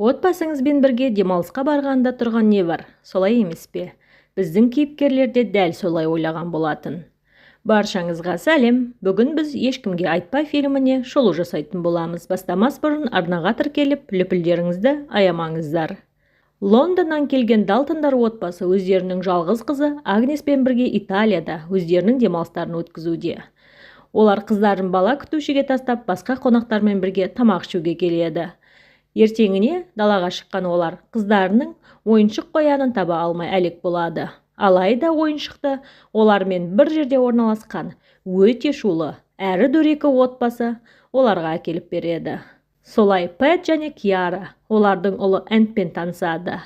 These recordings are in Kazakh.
Отбасыңызбен бірге демалысқа барғанда тұрған не бар, солай емес пе? Біздің кейіпкерлер де дәл солай ойлаған болатын. Баршаңызға сәлем. Бүгін біз ешкімге айтпай фильміне шолу жасайтын боламыз. Бастамас бұрын арнаға тіркеліп, лүпілдеріңізді аямаңыздар. Лондоннан келген Далтондар отбасы өздерінің жалғыз қызы Агнеспен бірге Италияда өздерінің демалыстарын өткізуде. Олар қыздарын бала күтушіге тастап, басқа қонақтармен бірге тамақ ішуге келеді. Ертеңіне далаға шыққан олар қыздарының ойыншық қоянын таба алмай әлек болады. Алайда ойыншықты олармен бір жерде орналасқан өте шулы әрі дөрекі отбасы оларға әкеліп береді. Солай Пэт және Киара олардың ұлы Энтпен танысады.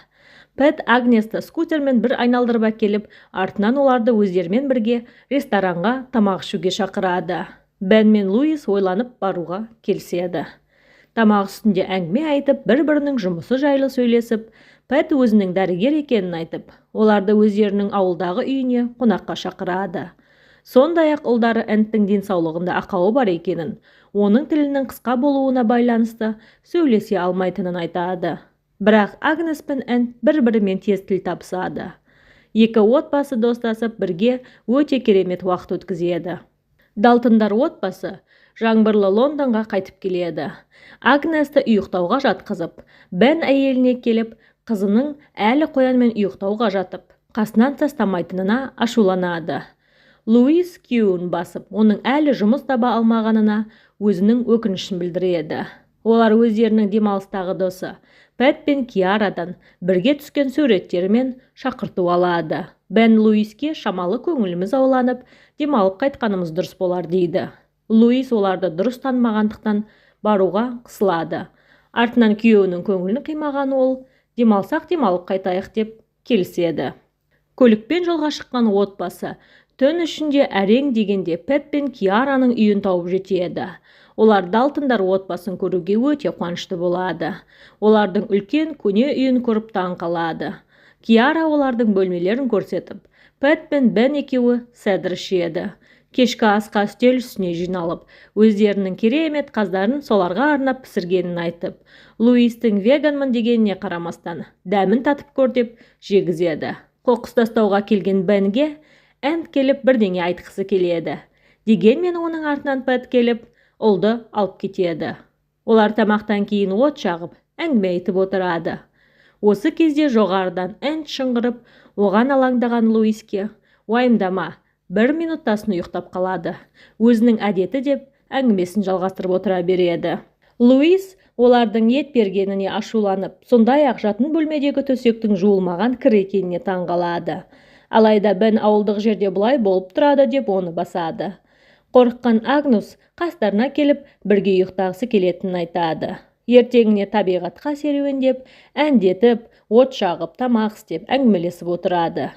Пэт Агнесті скутермен бір айналдырып әкеліп, артынан оларды өздерімен бірге ресторанға тамақ ішуге шақырады. Бен мен Луис ойланып баруға келіседі. Тамақ үстінде әңгіме айтып, бір-бірінің жұмысы жайлы сөйлесіп, Пэт өзінің дәрігер екенін айтып, оларды өздерінің ауылдағы үйіне қонаққа шақырады. Сондай-ақ ұлдары Энттің денсаулығында ақауы бар екенін, оның тілінің қысқа болуына байланысты сөйлесе алмайтынын айтады. Бірақ Агнес пен Энт бір-бірімен тез тіл табысады. Екі отбасы достасып, бірге өте керемет уақыт өткізеді. Далтондар отбасы жаңбырлы Лондонға қайтып келеді. Агнесті ұйықтауға жатқызып, Бен әйеліне келіп, қызының әлі қоянмен ұйықтауға жатып, қасынан тастамайтынына ашуланады. Луис күйеуін басып, оның әлі жұмыс таба алмағанына өзінің өкінішін білдіреді. Олар өздерінің демалыстағы досы Пэт пен Киарадан бірге түскен суреттерімен шақырту алады. Бен Луиске шамалы көңіліміз ауланып, демалып қайтқанымыз дұрыс болар дейді. Луис оларды дұрыс танымағандықтан баруға қысылады. Артынан күйеуінің көңілін қимаған ол, демалсақ демалып қайтайық деп келіседі. Көлікпен жолға шыққан отбасы түн ішінде әрең дегенде Пэт пен Киараның үйін тауып жетеді. Олар Далтондар отбасын көруге өте қуанышты болады. Олардың үлкен көне үйін көріп таң қалады. Киара олардың бөлмелерін көрсетіп, Пэт пен Бен екеуі сәдір ішеді. Кешкі асқа үстел үстіне жиналып, өздерінің керемет қаздарын соларға арнап пісіргенін айтып, Луистің веганмын дегеніне қарамастан дәмін татып көр деп жегізеді. Қоқыс тастауға келген Бенге Энт келіп бірдеңе айтқысы келеді. Дегенмен оның артынан Пэт келіп ұлды алып кетеді. Олар тамақтан кейін от жағып, әңгіме айтып отырады. Осы кезде жоғарыдан Энт шыңғырып, оған алаңдаған Луиске уайымдама, 1 минуттасын ұйықтап қалады. Өзінің әдеті деп әңгімесін жалғастырып отыра береді. Луис олардың ет бергеніне ашуланып, сондай-ақ жатын бөлмедегі төсектің жуылмаған кір екеніне таң қалады. Алайда Бен ауылдық жерде бұлай болып тұрады деп оны басады. Қорыққан Агнес қастарына келіп, бірге ұйықтағысы келетінін айтады. Ертеңіне табиғатқа серуендеп, әндетіп, от жағып, тамақ істеп, әңгімелесіп отырады.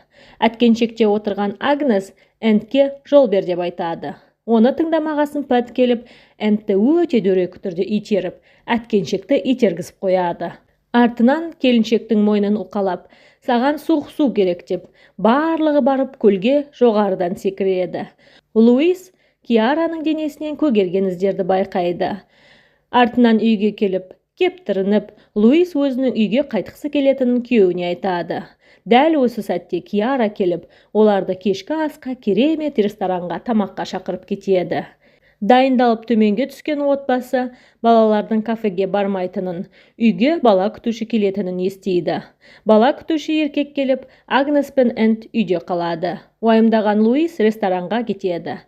Әткеншекте отырған Агнес Энтке жол бер деп айтады. Оны тыңдамағасын Пэт келіп, Энтті өте дөрекі түрде итеріп, әткеншекті itергізіп қояды. Артынан келіншектің мойнын уқалап, саған суық су керек деп, барлығы барып көлге жоғарыдан секіреді. Луис Киараның денесінен көгерген іздерді байқайды. Артынан үйге келіп, кептірініп, Луис өзінің үйге қайтқысы келетінін күйеуіне айтады. Дәл осы сәтте Киара келіп, оларды кешкі асқа керемет ресторанға тамаққа шақырып кетеді. Дайындалып төменге түскен отбасы балалардың кафеге бармайтынын, үйге бала күтуші келетінін естиді. Бала күтуші еркек келіп, Агнес пен Энт үйде қалады. Уайымдаған Луис ресторанға кетеді.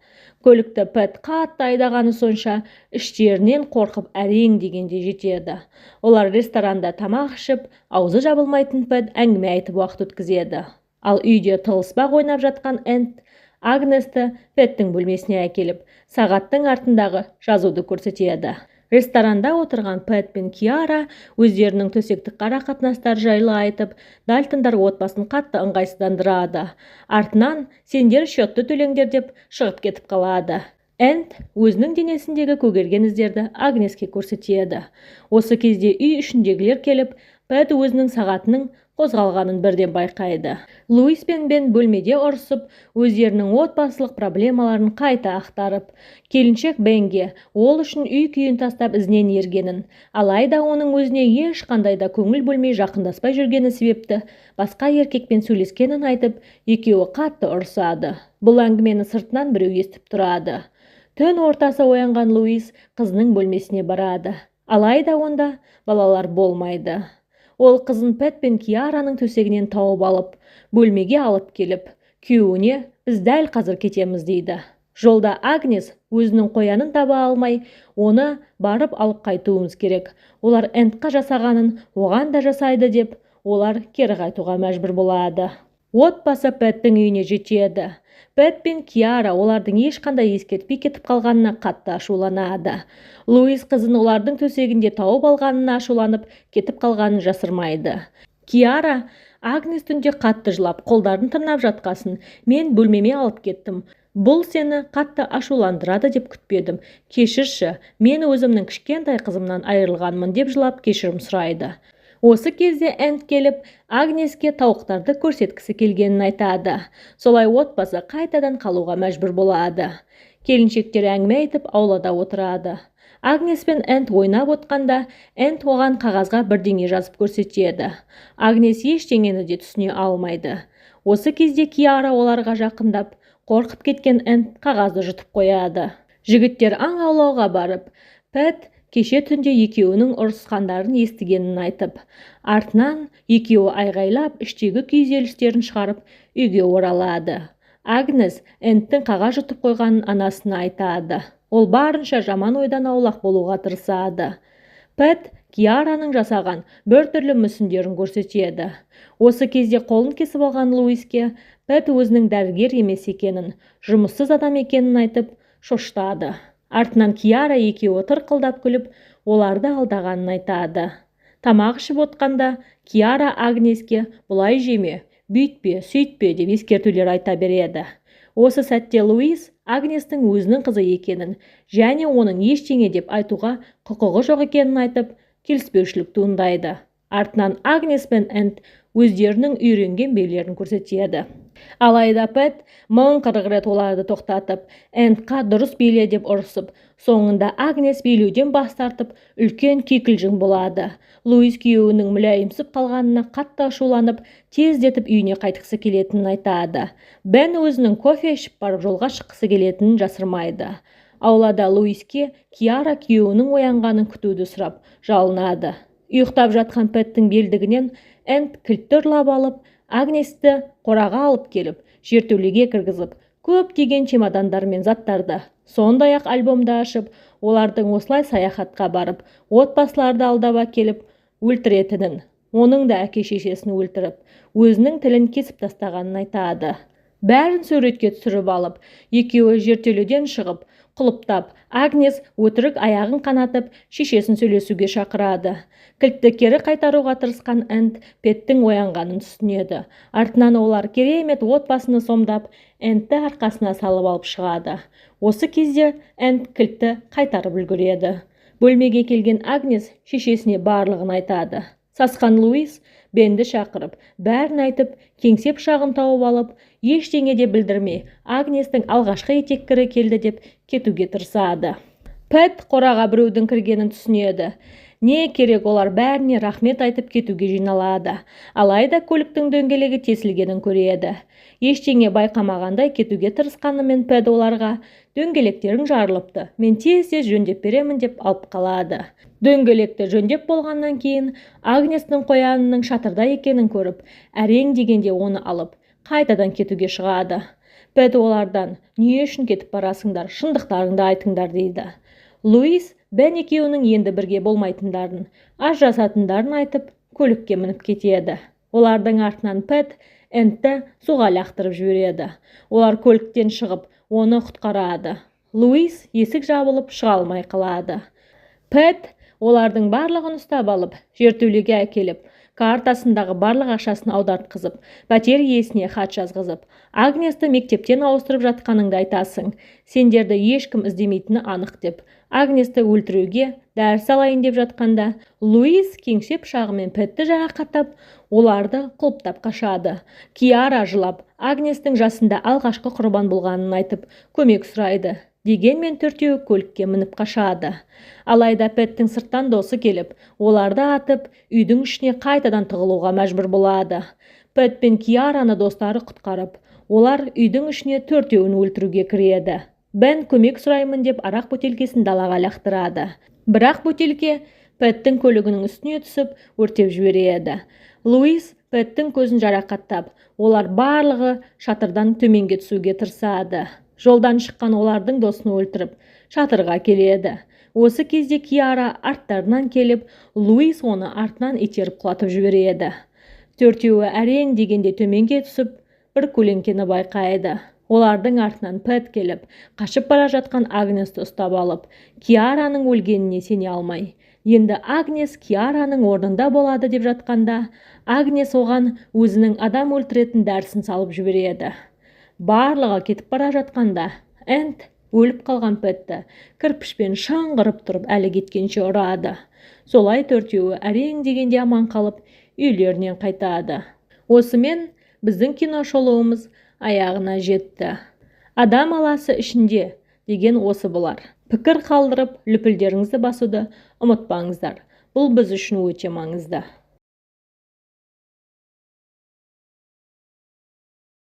Көлікті Пэт қатты айдағаны сонша іштерінен қорқып әрең дегенде жетеді. Олар ресторанда тамақ ішіп, аузы жабылмайтын Пэт әңгіме айтып уақыт өткізеді. Ал үйде тылыспақ ойнап жатқан Энт Агнесті Пэттің бөлмесіне әкеліп, сағаттың артындағы жазуды көрсетеді. Ресторанда отырған Пэт пен Киара өздерінің төсектік қара қатынастар жайлы айтып, Далтондар отбасын қатты ыңғайсыздандырады. Артынан сендер счетты төлеңдер деп шығып кетіп қалады. Энт өзінің денесіндегі көгерген іздерді Агнеске көрсетеді. Осы кезде үй ішіндегілер келіп, Пэт өзінің сағатының қозғалғанын бірден байқайды. Луис пен Бен бөлмеде ұрысып, өздерінің отбасылық проблемаларын қайта ақтарып, келіншек Бенге ол үшін үй күйін тастап ізінен ергенін, алайда оның өзіне ешқандай да көңіл бөлмей жақындаспай жүргені себепті басқа еркекпен сөйлескенін айтып, екеуі қатты ұрысады. Бұл әңгімені сыртынан біреу естіп тұрады. Түн ортасы оянған Луис қызының бөлмесіне барады. Алайда онда балалар болмайды. Ол қызын Пэт пен Киараның төсегінен тауып алып, бөлмеге алып келіп, күйеуіне біз дәл қазір кетеміз дейді. Жолда Агнес өзінің қоянын таба алмай, оны барып алып қайтуымыз керек. Олар Эндқа жасағанын оған да жасайды деп, олар кері қайтуға мәжбүр болады. Отбасы Пэттің үйіне жетеді. Пэт пен Киара олардың ешқандай ескертпей кетіп қалғанына қатты ашуланады. Луис қызын олардың төсегінде тауып алғанына ашуланып, кетіп қалғанын жасырмайды. Киара Агнес түнде қатты жылап, қолдарын тырнап жатқасын, мен бөлмеме алып кеттім. Бұл сені қатты ашуландырады деп күтпедім. Кешірші, мен өзімнің кішкентай қызымнан айырылғанмын деп жылап кешірім сұрайды. Осы кезде Энд келіп, Агнеске тауықтарды көрсеткісі келгенін айтады. Солай отбасы қайтадан қалуға мәжбүр болады. Келіншектер әңгіме айтып аулада отырады. Агнес пен Энд ойнап отқанда, Энд оған қағазға бірдеңе жазып көрсетеді. Агнес ештеңені де түсіне алмайды. Осы кезде Киара оларға жақындап, қорқып кеткен Энд қағазды жұтып қояды. Жігіттер аң аулауға барып, Пэт кеше түнде екеуінің ұрысқандарын естігенін айтып, артынан екеуі айғайлап, іштегі күйзелістерін шығарып, үйге оралады. Агнес Эндтің қағаз жұтып қойғанын анасына айтады. Ол барынша жаман ойдан аулақ болуға тырысады. Пэт Киараның жасаған бір түрлі мүсіндерін көрсетеді. Осы кезде қолын кесіп алған Луиске Пэт өзінің дәрігер емес екенін, жұмыссыз адам екенін айтып, шошытады. Артынан Киара екеуі тырқылдап күліп, оларды алдағанын айтады. Тамақ ішіп отқанда Киара Агнеске бұлай жеме, бүйтпе, сөйтпе деп ескертулер айта береді. Осы сәтте Луис Агнестің өзінің қызы екенін және оның ештеңе деп айтуға құқығы жоқ екенін айтып, келіспеушілік туындайды. Артынан Агнес пен Энд өздерінің үйренген билерін көрсетеді. Алайда Пэт 1040 рет оларды тоқтатып, Эндқа дұрыс биле деп ұрысып, соңында Агнес билеуден бас тартып, үлкен кикілжің болады. Луис күйеуінің мүләйімсіп қалғанына қатты ашуланып, тездетіп үйіне қайтқысы келетінін айтады. Бен өзінің кофе ішіп барып жолға шыққысы келетінін жасырмайды. Аулада Луиске Киара күйеуінің оянғанын күтуді сұрап, жалынады. Ұйықтап жатқан Пэттің белдігінен Энд кілтті ұрлап алып, Агнесті қораға алып келіп, жертөлеге кіргізіп, көптеген чемодандар мен заттарды, сондай-ақ альбомды ашып, олардың осылай саяхатқа барып, отбасыларды алдап әкеліп өлтіретінін, оның да әке-шешесін өлтіріп, өзінің тілін кесіп тастағанын айтады. Бәрін суретке түсіріп алып, екеуі жертөледен шығып, құлыптап, Агнес өтірік аяғын қанатып, шешесін сөйлесуге шақырады. Кілтті кері қайтаруға тырысқан Энд Пэттің оянғанын түсінеді. Артынан олар керемет отбасыны сомдап, Эндті арқасына салып алып шығады. Осы кезде Энд кілтті қайтарып үлгереді. Бөлмеге келген Агнес шешесіне барлығын айтады. Сасқан Луис Бенді шақырып, бәрін айтып, кеңсе пышағын тауып алып, ештеңе де білдірмей, Агнестің алғашқы етеккірі келді деп кетуге тырысады. Пэт қораға біреудің кіргенін түсінеді. Не керек, олар бәріне рахмет айтып кетуге жиналады. Алайда көліктің дөңгелегі тесілгенін көреді. Ештеңе байқамағандай кетуге тырысқанымен Пэт оларға дөңгелектерің жарылыпты, мен тез-тез жөндеп беремін деп алып қалады. Дөңгелекті жөндеп болғаннан кейін Агнестің қоянының шатырда екенін көріп, әрең дегенде оны алып, қайтадан кетуге шығады. Пэт олардан, не үшін кетіп барасыңдар, шындықтарыңды айтыңдар дейді. Луис Бен екеуінің енді бірге болмайтындарын, ажырасатындарын айтып, көлікке мініп кетеді. Олардың артынан Пэт Эндті суға лақтырып жібереді. Олар көліктен шығып, оны құтқарады. Луис есік жабылып шыға алмай қалады. Пэт олардың барлығын ұстап алып, жертөлеге әкеліп, картасындағы барлық ақшасын аудартқызып, пәтер иесіне хат жазғызып, Агнесті мектептен ауыстырып жатқаныңды айтасың. Сендерді ешкім іздемейтіні анық деп. Агнесті өлтіруге дәріс алайын деп жатқанда, Луис кеңсе пышағымен Пэтті жарақаттап, оларды құлыптап қашады. Киара жылап, Агнестің жасында алғашқы құрбан болғанын айтып, көмек сұрайды. Дегенмен төртеуі көлікке мініп қашады. Алайда Пэттің сырттан досы келіп, оларды атып, үйдің ішіне қайтадан тығылуға мәжбүр болады. Пэт пен Киараны достары құтқарып, олар үйдің ішіне төртеуін өлтіруге кіреді. Бен көмек сұраймын деп арақ бөтелкесін далаға лақтырады. Бірақ бөтелке Пэттің көлігінің үстіне түсіп, өртеп жібереді. Луис Пэттің көзін жарақаттап, олар барлығы шатырдан төменге түсуге тырысады. Жолдан шыққан олардың досын өлтіріп, шатырға келеді. Осы кезде Киара арттарынан келіп, Луис оны артынан итеріп құлатып жібереді. Төртеуі әрең дегенде төменге түсіп, бір көлеңкені байқайды. Олардың артынан Пэт келіп, қашып бара жатқан Агнесті ұстап алып, Киараның өлгеніне сене алмай. Енді Агнес Киараның орнында болады деп жатқанда, Агнес оған өзінің адам өлтіретін дәрісін салып жібереді. Барлығы кетіп бара жатқанда, Энд өліп қалған Пэтті кірпішпен шаңғырып тұрып әлі кеткенше ұрады. Солай төртеуі әрең дегенде аман қалып, үйлерінен қайтады. Осымен біздің кино шолуымыз аяғына жетті. Адам аласы ішінде деген осы болар. Пікір қалдырып, лүпілдеріңізді басуды ұмытпаңыздар. Бұл біз үшін өте маңызды.